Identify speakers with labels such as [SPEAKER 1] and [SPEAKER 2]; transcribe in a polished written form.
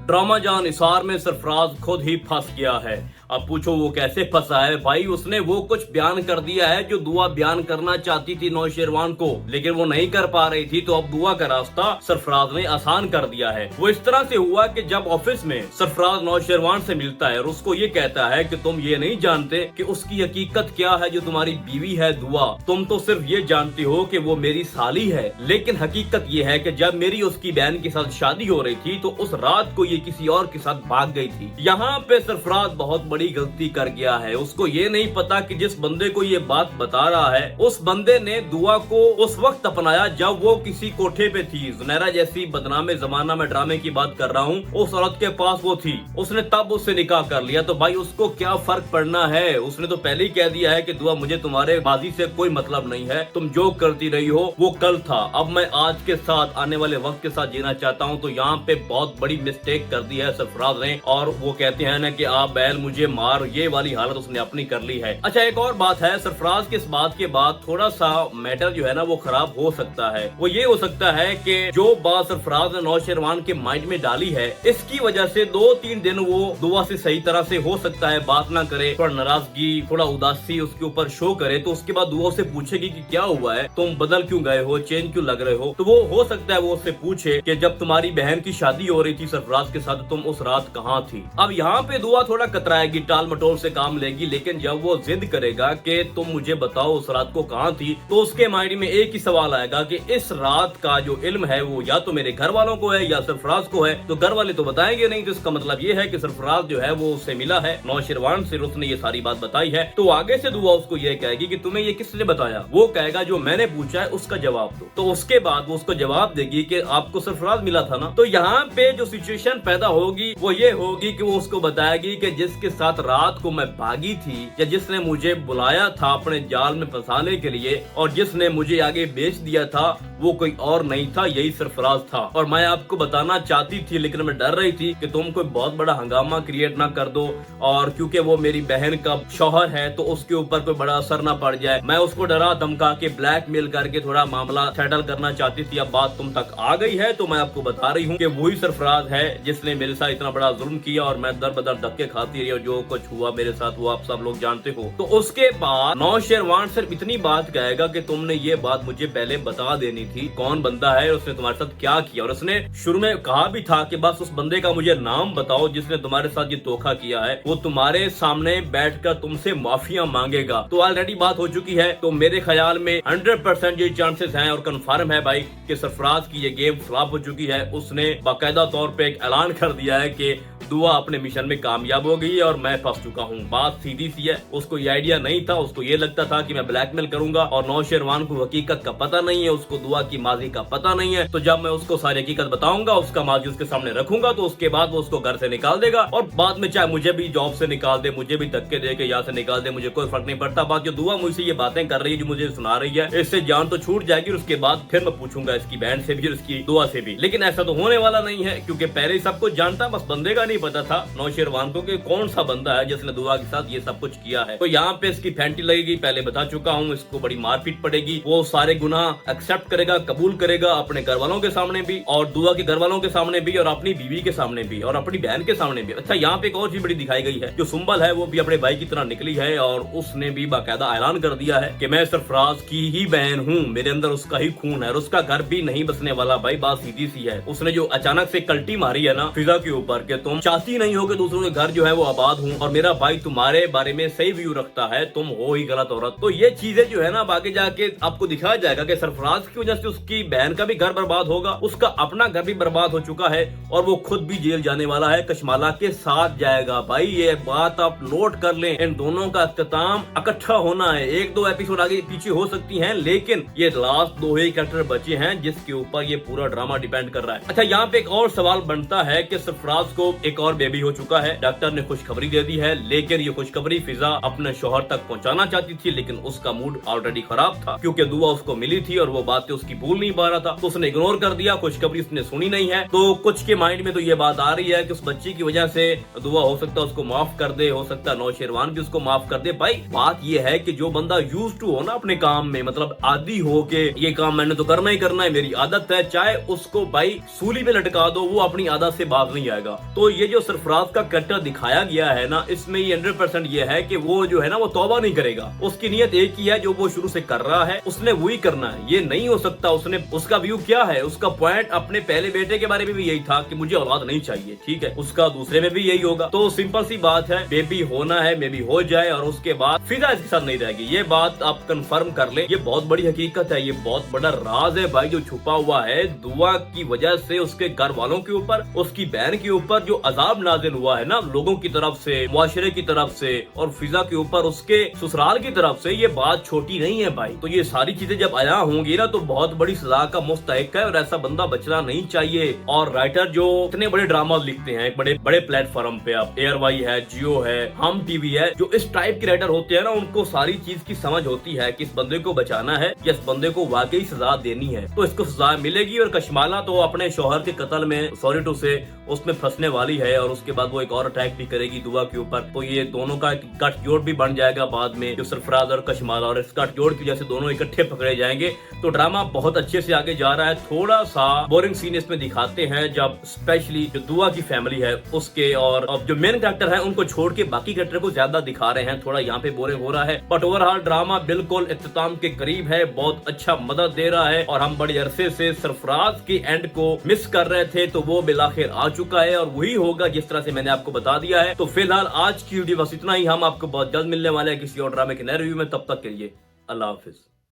[SPEAKER 1] Drama जान इसार में सरफराज खुद ही फंस गया है। अब पूछो वो कैसे फंसा है भाई। उसने वो कुछ बयान कर दिया है जो दुआ बयान करना चाहती थी नौशेरवान को, लेकिन वो नहीं कर पा रही थी, तो अब दुआ का रास्ता सरफराज ने आसान कर दिया है। वो इस तरह से हुआ कि जब ऑफिस में सरफराज नौशेरवान से मिलता है और उसको ये कहता है कि तुम ये नहीं जानते कि उसकी हकीकत क्या है जो तुम्हारी बीवी है दुआ, तुम तो सिर्फ ये जानते हो कि वो मेरी साली है, लेकिन हकीकत ये है कि जब मेरी उसकी बहन के साथ शादी हो रही थी तो उस रात को ये किसी और के साथ भाग गई थी। यहाँ पे सरफराज बहुत बड़ी गलती कर गया है। उसको ये नहीं पता कि जिस बंदे को ये बात बता रहा है उस बंदे ने दुआ को उस वक्त अपनाया जब वो किसी कोठे पे थी। जुनैरा जैसी बदनामे जमाना में ड्रामे की बात कर रहा हूँ, उस औरत के पास वो थी, उसने तब उससे निकाह कर लिया। तो भाई उसको क्या फर्क पड़ना है, उसने तो पहले ही कह दिया है कि दुआ मुझे तुम्हारे बाजी से कोई मतलब नहीं है, तुम जो करती रही हो वो कल था, अब मैं आज के साथ आने वाले वक्त के साथ जीना चाहता हूँ। तो यहाँ पे बहुत बड़ी मिस्टेक कर दी है सरफराज ने, और वो कहते हैं ना कि आप बैल मुझे मार, ये वाली हालत उसने अपनी कर ली है। अच्छा एक और बात है, सरफराज के इस बात के बाद थोड़ा सा मैटर जो है ना वो खराब हो सकता है। वो ये हो सकता है कि जो बात सरफराज ने नौशेरवान के माइंड में डाली है इसकी वजह से 2-3 दिन वो दुआ से सही तरह से हो सकता है बात ना करे, थोड़ा नाराजगी थोड़ा उदासी उसके ऊपर शो करे, तो उसके बाद दुआ से पूछेगी कि क्या हुआ है, तुम बदल क्यों गए हो, चेंज क्यों लग रहे हो। तो वो हो सकता है वो उससे पूछे कि जब तुम्हारी बहन की शादी हो रही थी सरफराज के साथ तुम उस रात कहाँ थी। अब यहाँ पे दुआ थोड़ा कतराएगी, टाल मटोल से काम लेगी, लेकिन जब वो जिद करेगा कि तुम मुझे बताओ उस रात को कहाँ थी, तो उसके माइंड में एक ही सवाल आएगा कि इस रात का जो इल्म है वो या तो मेरे घर वालों को है या सरफराज को है। तो घर वाले तो बताएंगे नहीं, तो इसका मतलब ये है कि सरफराज जो है वो उससे मिला है नौशेरवान से, उसने ये सारी बात बताई है। तो आगे से दुआ उसको ये कहेगी कि तुम्हें ये किसने बताया, वो कहेगा जो मैंने पूछा है उसका जवाब दो। तो उसके बाद वो उसको जवाब देगी कि आपको सरफराज मिला था ना। तो यहाँ पे जो सिचुएशन पैदा होगी वो ये होगी कि वो उसको बताएगी कि जिसके साथ रात को मैं भागी थी या जिसने मुझे बुलाया था अपने जाल में फंसाने के लिए और जिसने मुझे आगे बेच दिया था वो कोई और नहीं था, यही सरफराज था। और मैं आपको बताना चाहती थी लेकिन मैं डर रही थी कि तुम कोई बहुत बड़ा हंगामा क्रिएट ना कर दो, और क्योंकि वो मेरी बहन का शौहर है तो उसके ऊपर कोई बड़ा असर ना पड़ जाए। मैं उसको डरा धमका के ब्लैकमेल करके थोड़ा मामला सेटल करना चाहती थी। अब बात तुम तक आ गई है तो मैं आपको बता रही हूँ कि वही सरफराज है जिसने मेरे साथ इतना बड़ा जुल्म किया और मैं दर बदर धक्के खाती रही और जो कुछ हुआ मेरे साथ वो आप सब लोग जानते हो। तो उसके बाद नौशेरवान सिर्फ इतनी बात कहेगा कि तुमने ये बात मुझे पहले बता देनी थी, कौन बंदा है उसने तुम्हारे साथ क्या किया। और उसने शुरू में कहा भी था कि बस उस बंदे का मुझे नाम बताओ जिसने तुम्हारे साथ ये धोखा किया है, वो तुम्हारे सामने बैठकर तुमसे माफिया मांगेगा। तो ऑलरेडी बात हो चुकी है। तो मेरे ख्याल में 100% ये चांसेस हैं और कंफर्म है भाई कि सरफराज की ये गेम फ्लॉप हो चुकी है। उसने बाकायदा तौर पे एक ऐलान कर दिया है कि दुआ अपने मिशन में कामयाब हो गई है और मैं फंस चुका हूँ। बात सीधी सी है, उसको ये आइडिया नहीं था, उसको ये लगता था कि मैं ब्लैकमेल करूंगा और नौशेरवान को हकीकत का पता नहीं है, उसको दुआ की माजी का पता नहीं है। तो जब मैं उसको सारी हकीकत बताऊंगा, उसका माजी उसके सामने रखूंगा, तो उसके बाद वो उसको घर से निकाल देगा और बाद में चाहे मुझे भी जॉब से निकाल दे, मुझे भी धक्के दे के यहाँ से निकाल दे, मुझे कोई फर्क नहीं पड़ता। बात जो दुआ मुझसे ये बातें कर रही है, जो मुझे सुना रही है, इससे जान तो छूट जाएगी। उसके बाद फिर मैं पूछूंगा इसकी बहन से भी और इसकी दुआ से भी, लेकिन ऐसा तो होने वाला नहीं है क्योंकि पहले ही सब कुछ जानता, बस बंदे का नहीं पता था नौशेरवान को कि कौन सा बंदा है जिसने दुआ के साथ ये सब कुछ किया है। तो यहाँ पे इसकी फैंटी लगेगी, पहले बता चुका हूँ, इसको बड़ी मारपीट पड़ेगी। वो सारे गुनाह एक्सेप्ट करेगा, कबूल करेगा अपने घर वालों के सामने भी और दुआ के घर वालों के सामने भी और अपनी बीवी के सामने भी और अपनी बहन के सामने भी। अच्छा यहाँ पे एक और चीज बड़ी दिखाई गई है, जो सुंबल है वो भी अपने भाई की तरह निकली है और उसने भी बाकायदा ऐलान कर दिया है कि मैं सरफराज की ही बहन हूँ, मेरे अंदर उसका ही खून है और उसका घर भी नहीं बसने वाला। भाई बात सीधी सी है। उसने जो अचानक से कल्टी मारी है ना फिजा के ऊपर कि तुम चाहती नहीं हो कि दूसरों के घर जो है वो आबाद हूँ और मेरा भाई तुम्हारे बारे में सही व्यू रखता है, तुम हो ही गलत औरत। तो ये चीजें जो है ना आगे जाके आपको दिखाया जाएगा कि सरफराज की वजह से उसकी बहन का भी घर बर्बाद होगा, उसका अपना घर भी बर्बाद हो चुका है और वो खुद भी जेल जाने वाला है, कशमाला के साथ जाएगा। भाई ये बात आप नोट कर लें, इन दोनों का इख्तिताम इकट्ठा होना है। 1-2 एपिसोड आगे पीछे हो सकती हैं लेकिन ये लास्ट 2 ही कैरेक्टर बचे हैं जिसके ऊपर ये पूरा ड्रामा डिपेंड कर रहा है। अच्छा यहाँ पे एक और सवाल बनता है कि सरफराज को एक और बेबी हो चुका है, डॉक्टर ने खुशखबरी खुशखबरी दे दी है, लेकिन ये खुशखबरी फिजा अपने शौहर तक पहुंचाना चाहती थी, लेकिन उसका मूड ऑलरेडी खराब था क्योंकि दुआ उसको मिली थी और वो बातें उसकी भूल नहीं पा रहा था, तो उसने इग्नोर कर दिया, खुशखबरी उसने सुनी नहीं है। तो कुछ के माइंड में तो ये बात आ रही है कि उस बच्ची की वजह से दुआ हो सकता है उसको माफ कर दे, हो सकता है नौशेरवान भी उसको माफ कर दे। भाई बात ये है कि जो बंदा यूज्ड टू हो ना अपने काम में, मतलब आदी हो के ये काम मैंने तो करना ही करना है, मेरी आदत है, चाहे उसको भाई सूली पे लटका दो, वो अपनी आदत से बाज नहीं आएगा। तो ये जो सरफराज का कैरेक्टर दिखाया गया है ना, इसमें ये 100% ये है कि वो जो है ना वो तौबा नहीं करेगा, उसकी नीयत एक ही है जो वो शुरू से कर रहा है, उसने वही करना है। ये नहीं हो सकता उसने, उसका व्यू क्या है, उसका पॉइंट अपने पहले बेटे के बारे में भी यही था कि मुझे औलाद नहीं चाहिए, ठीक है, उसका दूसरे में भी यही होगा। तो सिंपल सी बात है, बेबी होना है, बेबी हो जाए और उसके बाद फिजा इसके साथ नहीं रहेगी, ये बात आप कंफर्म कर ले। ये बहुत बड़ी हकीकत है, ये बहुत बड़ा राज है भाई जो छुपा हुआ है। दुआ की वजह से उसके घर वालों के ऊपर, उसकी बहन के ऊपर जो अजाब नाजिल हुआ है ना लोगों की तरफ से, मुआशरे की तरफ से और फिजा के ऊपर उसके ससुराल की तरफ से, ये बात छोटी नहीं है भाई। तो ये सारी चीजें जब आया होंगी ना तो बहुत बड़ी सजा का मुस्तहिक है और ऐसा बंदा बचना नहीं चाहिए। और राइटर जो इतने बड़े ड्रामा लिखते हैं बड़े बड़े प्लेटफॉर्म पे, आप एयरवाई है, जियो है, हम टीवी है, जो इस टाइप के राइटर होते हैं ना उनको सारी चीज की समझ होती है कि इस बंदे को बचाना है या इस बंदे को वाकई सजा देनी है, तो इसको सजा मिलेगी। और कशमाला तो अपने शौहर के कत्ल में सॉरी टू से उसमें फंसने वाली है और उसके बाद वो एक और अटैक भी करेगी दुआ के ऊपर, तो ये दोनों का गठजोड़ भी बन जाएगा बाद में, जो सरफराज और कशमाला, और इस गठजोड़ की वजह से दोनों इकट्ठे पकड़े जाएंगे। तो ड्रामा बहुत अच्छे से आगे जा रहा है। थोड़ा सा बोरिंग सीन इसमें दिखाते हैं जब स्पेशली जो दुआ की फैमिली है उसके और अब जो मेन कैरेक्टर है उनको छोड़ के बाकी कैरेक्टर को ज्यादा दिखा रहे हैं, थोड़ा यहाँ पे बोरिंग हो रहा है। बट ओवरऑल ड्रामा बिल्कुल इख्तिताम के करीब है, बहुत अच्छा मदद दे रहा है और हम बड़े अरसे से सरफराज के एंड को मिस कर रहे थे, तो वो बिलाखिर आ चुका है और वही होगा जिस तरह से मैंने आपको बता दिया है। तो फिलहाल आज की वीडियो बस इतना ही, हम आपको बहुत जल्द मिलने वाले हैं किसी और ड्रामे के नए रिव्यू में। तब तक के लिए अल्लाह हाफिज।